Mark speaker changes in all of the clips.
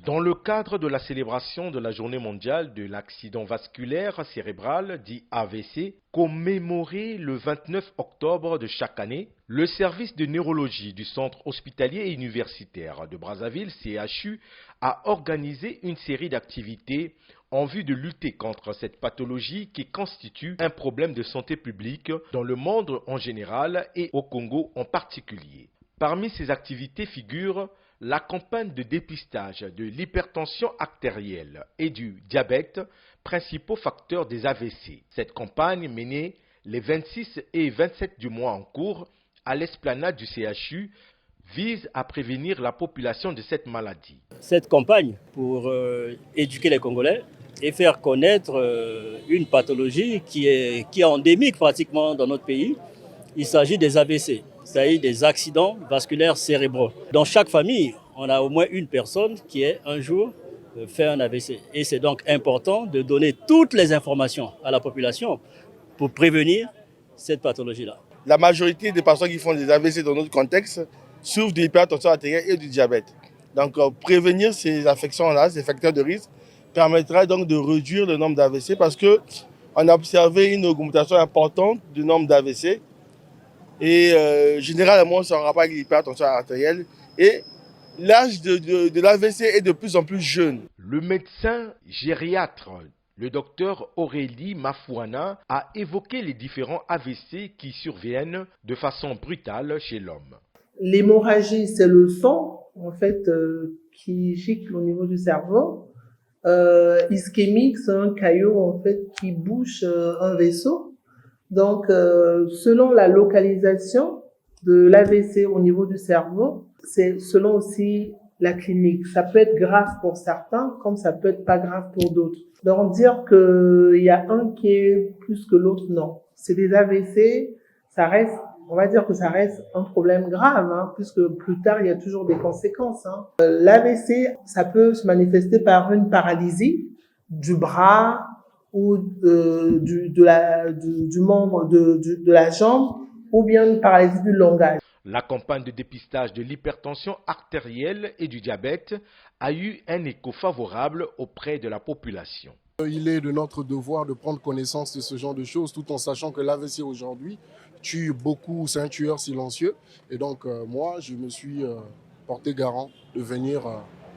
Speaker 1: Dans le cadre de la célébration de la Journée mondiale de l'accident vasculaire cérébral, dit AVC, commémorée le 29 octobre de chaque année, le service de neurologie du Centre hospitalier et universitaire de Brazzaville, CHU, a organisé une série d'activités en vue de lutter contre cette pathologie qui constitue un problème de santé publique dans le monde en général et au Congo en particulier. Parmi ces activités figurent la campagne de dépistage de l'hypertension artérielle et du diabète, principaux facteurs des AVC. Cette campagne, menée les 26 et 27 du mois en cours à l'esplanade du CHU, vise à prévenir la population de cette maladie.
Speaker 2: Cette campagne pour éduquer les Congolais et faire connaître une pathologie qui est endémique pratiquement dans notre pays. Il s'agit des AVC, c'est-à-dire des accidents vasculaires cérébraux. Dans chaque famille, on a au moins une personne qui est un jour fait un AVC. Et c'est donc important de donner toutes les informations à la population pour prévenir cette pathologie-là.
Speaker 3: La majorité des personnes qui font des AVC dans notre contexte souffrent de l'hypertension artérielle et du diabète. Donc prévenir ces affections-là, ces facteurs de risque, permettra donc de réduire le nombre d'AVC parce qu'on a observé une augmentation importante du nombre d'AVC. Et généralement, ça a un rapport avec l'hypertension artérielle. Et l'âge de l'AVC est de plus en plus jeune.
Speaker 1: Le médecin gériatre, le docteur Aurélie Mafouana, a évoqué les différents AVC qui surviennent de façon brutale chez l'homme.
Speaker 4: L'hémorragie, c'est le sang, en fait, qui gicle au niveau du cerveau. Ischémique, c'est un caillot, en fait, qui bouche un vaisseau. Donc, selon la localisation de l'AVC au niveau du cerveau, c'est selon aussi la clinique. Ça peut être grave pour certains, comme ça peut être pas grave pour d'autres. Donc, dire qu'il y a un qui est plus que l'autre, non. C'est des AVC, ça reste, on va dire que ça reste un problème grave, puisque plus tard, il y a toujours des conséquences. L'AVC, ça peut se manifester par une paralysie du bras, ou du membre de la jambe, ou bien une paralysie du langage.
Speaker 1: La campagne de dépistage de l'hypertension artérielle et du diabète a eu un écho favorable auprès de la population.
Speaker 5: Il est de notre devoir de prendre connaissance de ce genre de choses tout en sachant que l'AVC aujourd'hui tue beaucoup, c'est un tueur silencieux. Et donc moi, je me suis porté garant de venir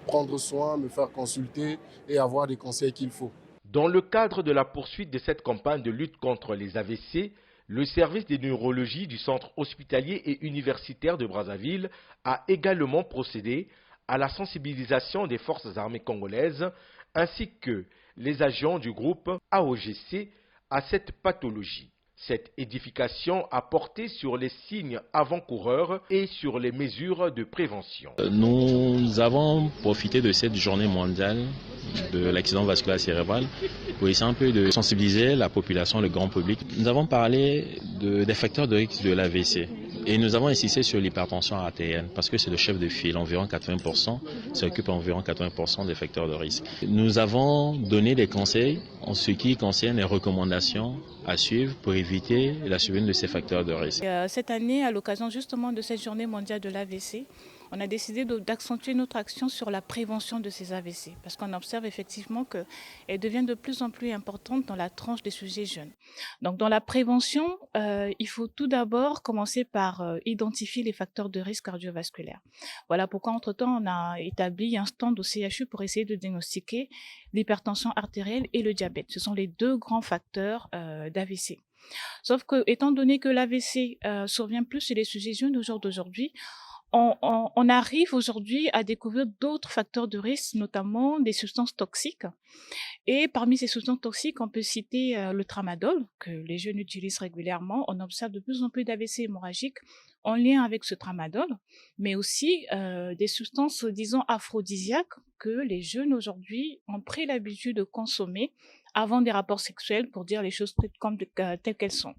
Speaker 5: prendre soin, me faire consulter et avoir des conseils qu'il faut.
Speaker 1: Dans le cadre de la poursuite de cette campagne de lutte contre les AVC, le service de neurologie du Centre hospitalier et universitaire de Brazzaville a également procédé à la sensibilisation des forces armées congolaises ainsi que les agents du groupe AOGC à cette pathologie. Cette édification a porté sur les signes avant-coureurs et sur les mesures de prévention.
Speaker 6: Nous avons profité de cette journée mondiale de l'accident vasculaire cérébral pour essayer un peu de sensibiliser la population, le grand public. Nous avons parlé des facteurs de risque de l'AVC. Et nous avons insisté sur l'hypertension artérielle parce que c'est le chef de file, environ 80%, ça occupe environ 80% des facteurs de risque. Nous avons donné des conseils en ce qui concerne les recommandations à suivre pour éviter la survenue de ces facteurs de risque.
Speaker 7: Cette année, à l'occasion justement de cette journée mondiale de l'AVC, on a décidé d'accentuer notre action sur la prévention de ces AVC parce qu'on observe effectivement qu'elles deviennent de plus en plus importantes dans la tranche des sujets jeunes. Donc dans la prévention, il faut tout d'abord commencer par identifier les facteurs de risque cardiovasculaire. Voilà pourquoi entre-temps on a établi un stand au CHU pour essayer de diagnostiquer l'hypertension artérielle et le diabète. Ce sont les deux grands facteurs d'AVC. Sauf que, étant donné que l'AVC survient plus chez les sujets jeunes au jour d'aujourd'hui, on arrive aujourd'hui à découvrir d'autres facteurs de risque, notamment des substances toxiques. Et parmi ces substances toxiques, on peut citer le tramadol, que les jeunes utilisent régulièrement. On observe de plus en plus d'AVC hémorragiques en lien avec ce tramadol, mais aussi des substances, disons, aphrodisiaques que les jeunes aujourd'hui ont pris l'habitude de consommer avant des rapports sexuels, pour dire les choses telles qu'elles sont.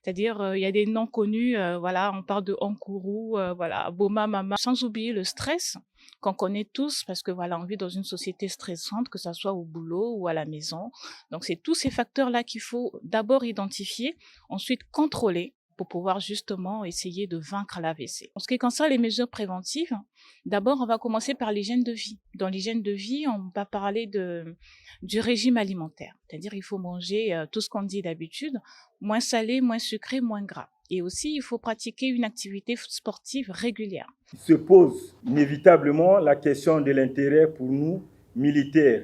Speaker 7: C'est-à-dire, il y a des noms connus, voilà, on parle de Ankourou, voilà, Boma, Mama, sans oublier le stress qu'on connaît tous parce que voilà, on vit dans une société stressante, que ça soit au boulot ou à la maison. Donc, c'est tous ces facteurs-là qu'il faut d'abord identifier, ensuite contrôler pour pouvoir justement essayer de vaincre l'AVC. En ce qui concerne les mesures préventives, d'abord, on va commencer par l'hygiène de vie. Dans l'hygiène de vie, on va parler du régime alimentaire. C'est-à-dire il faut manger tout ce qu'on dit d'habitude, moins salé, moins sucré, moins gras. Et aussi, il faut pratiquer une activité sportive régulière.
Speaker 8: Il se pose inévitablement la question de l'intérêt pour nous, militaires,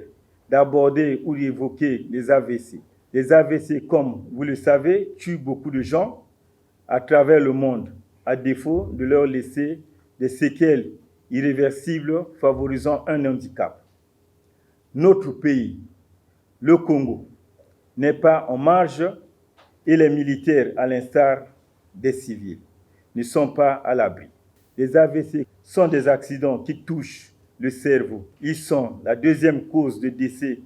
Speaker 8: d'aborder ou d'évoquer les AVC. Les AVC, comme vous le savez, tuent beaucoup de gens à travers le monde, à défaut de leur laisser des séquelles irréversibles favorisant un handicap. Notre pays, le Congo, n'est pas en marge et les militaires, à l'instar des civils, ne sont pas à l'abri. Les AVC sont des accidents qui touchent le cerveau. Ils sont la deuxième cause de décès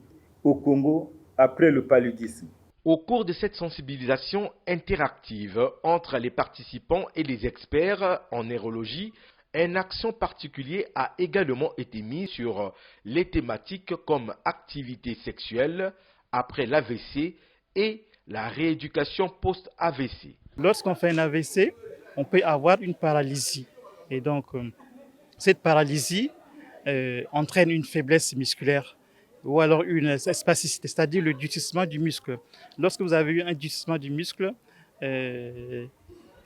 Speaker 8: au Congo après le paludisme.
Speaker 1: Au cours de cette sensibilisation interactive entre les participants et les experts en neurologie, un accent particulier a également été mis sur les thématiques comme activité sexuelle après l'AVC et la rééducation post-AVC.
Speaker 9: Lorsqu'on fait un AVC, on peut avoir une paralysie. Et donc, cette paralysie entraîne une faiblesse musculaire ou alors une spasticité, c'est-à-dire le durcissement du muscle. Lorsque vous avez eu un durcissement du muscle, le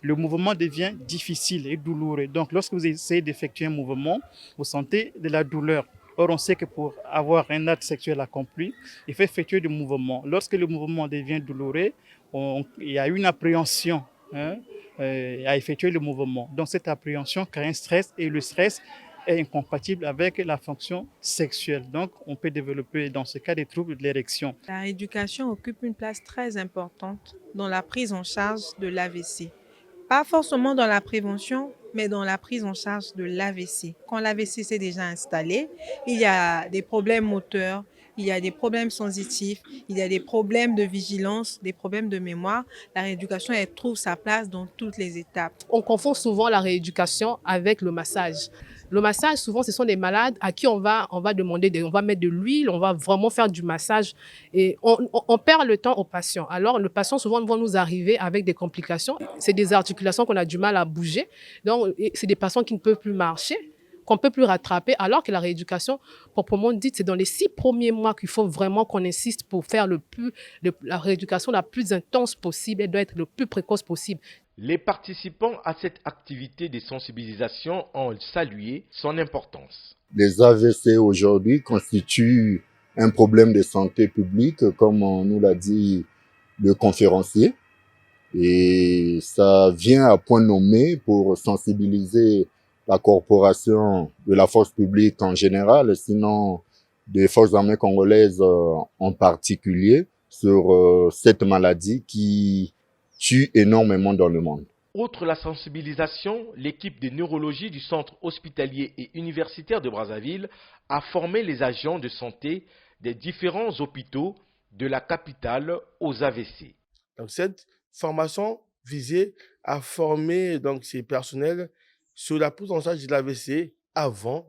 Speaker 9: mouvement devient difficile et douloureux. Donc, lorsque vous essayez d'effectuer un mouvement, vous sentez de la douleur. Or, on sait que pour avoir un acte sexuel accompli, il faut effectuer des mouvements. Lorsque le mouvement devient douloureux, il y a une appréhension à effectuer le mouvement. Donc, cette appréhension crée un stress et le stress est incompatible avec la fonction sexuelle. Donc, on peut développer dans ce cas des troubles de l'érection.
Speaker 10: La rééducation occupe une place très importante dans la prise en charge de l'AVC. Pas forcément dans la prévention, mais dans la prise en charge de l'AVC. Quand l'AVC s'est déjà installé, il y a des problèmes moteurs, il y a des problèmes sensitifs, il y a des problèmes de vigilance, des problèmes de mémoire. La rééducation, elle trouve sa place dans toutes les étapes.
Speaker 11: On confond souvent la rééducation avec le massage. Le massage, souvent, ce sont des malades à qui on va demander, on va mettre de l'huile, on va vraiment faire du massage et on perd le temps au patient. Alors, le patient, souvent, va nous arriver avec des complications. C'est des articulations qu'on a du mal à bouger. Donc, c'est des patients qui ne peuvent plus marcher, qu'on ne peut plus rattraper, alors que la rééducation, proprement dite, c'est dans les 6 premiers mois qu'il faut vraiment qu'on insiste pour faire la rééducation la plus intense possible. Elle doit être le plus précoce possible.
Speaker 1: Les participants à cette activité de sensibilisation ont salué son importance.
Speaker 12: Les AVC aujourd'hui constituent un problème de santé publique, comme nous l'a dit le conférencier. Et ça vient à point nommé pour sensibiliser la corporation de la force publique en général, sinon des forces armées congolaises en particulier, sur cette maladie qui tue énormément dans le monde.
Speaker 1: Outre la sensibilisation, l'équipe de neurologie du centre hospitalier et universitaire de Brazzaville a formé les agents de santé des différents hôpitaux de la capitale aux AVC.
Speaker 3: Donc cette formation visait à former donc, ces personnels sur la prise en charge de l'AVC avant,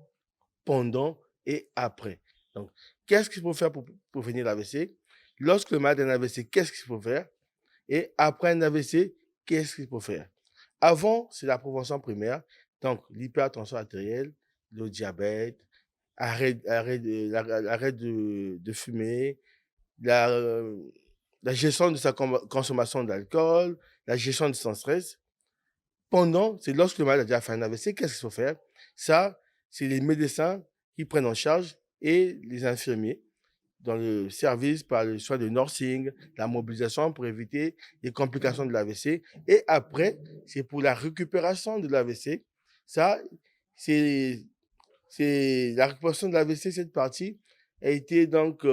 Speaker 3: pendant et après. Donc, qu'est-ce qu'il faut faire pour prévenir l'AVC? Lorsque le malade a un AVC, qu'est-ce qu'il faut faire? Et après un AVC, qu'est-ce qu'il faut faire? Avant, c'est la prévention primaire, donc l'hypertension artérielle, le diabète, arrêt de fumer, la gestion de sa consommation d'alcool, la gestion de son stress. Pendant, c'est lorsque le malade a déjà fait un AVC, qu'est-ce qu'il faut faire? Ça, c'est les médecins qui prennent en charge et les infirmiers dans le service par le soin de nursing, la mobilisation pour éviter les complications de l'AVC. Et après, c'est pour la récupération de l'AVC. Ça, c'est la récupération de l'AVC, cette partie a été donc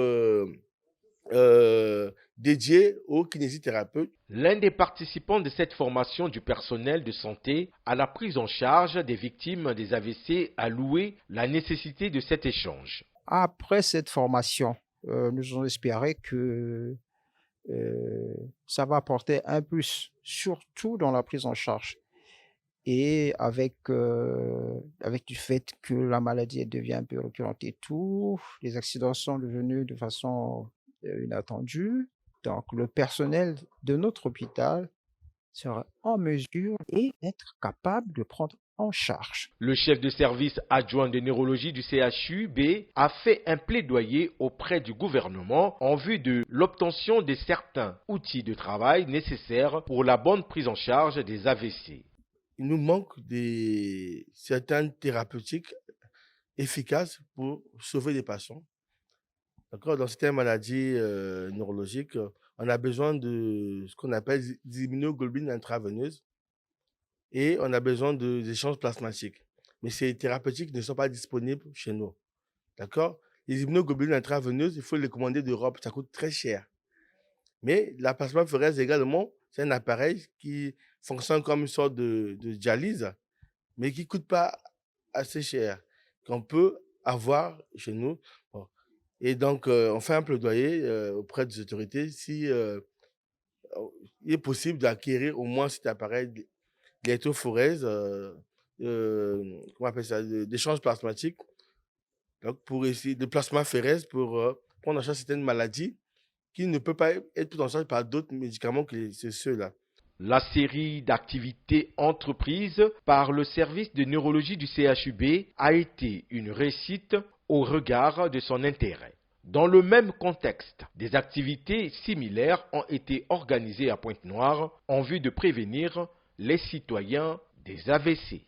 Speaker 3: dédiée aux kinésithérapeutes.
Speaker 1: L'un des participants de cette formation du personnel de santé à la prise en charge des victimes des AVC a loué la nécessité de cet échange.
Speaker 13: Après cette formation, nous avons espéré que ça va apporter un plus, surtout dans la prise en charge. Et avec du fait que la maladie devient un peu récurrente et tout, les accidents sont devenus de façon inattendue. Donc, le personnel de notre hôpital sera en mesure et être capable de prendre en charge.
Speaker 1: Le chef de service adjoint de neurologie du CHU-B a fait un plaidoyer auprès du gouvernement en vue de l'obtention de certains outils de travail nécessaires pour la bonne prise en charge des AVC.
Speaker 3: Il nous manque certaines thérapeutiques efficaces pour sauver des patients. D'accord? Dans certaines maladies neurologiques, on a besoin de ce qu'on appelle des immunoglobulines intraveineuses et on a besoin des échanges plasmatiques. Mais ces thérapeutiques ne sont pas disponibles chez nous. D'accord? Les immunoglobulines intraveineuses, il faut les commander d'Europe, ça coûte très cher. Mais la plasmaphéreuse également, c'est un appareil qui fonctionne comme une sorte de dialyse, mais qui ne coûte pas assez cher, qu'on peut avoir chez nous. Bon. Et donc, on fait un plaidoyer auprès des autorités si il est possible d'acquérir au moins cet appareil d'électrophorèse, comment on appelle ça, d'échange plasmatique, donc pour essayer de plasmaphéreuse pour prendre en charge certaines maladies qui ne peuvent pas être prises en charge par d'autres médicaments que ceux-là.
Speaker 1: La série d'activités entreprises par le service de neurologie du CHU-B a été une réussite au regard de son intérêt. Dans le même contexte, des activités similaires ont été organisées à Pointe-Noire en vue de prévenir les citoyens des AVC.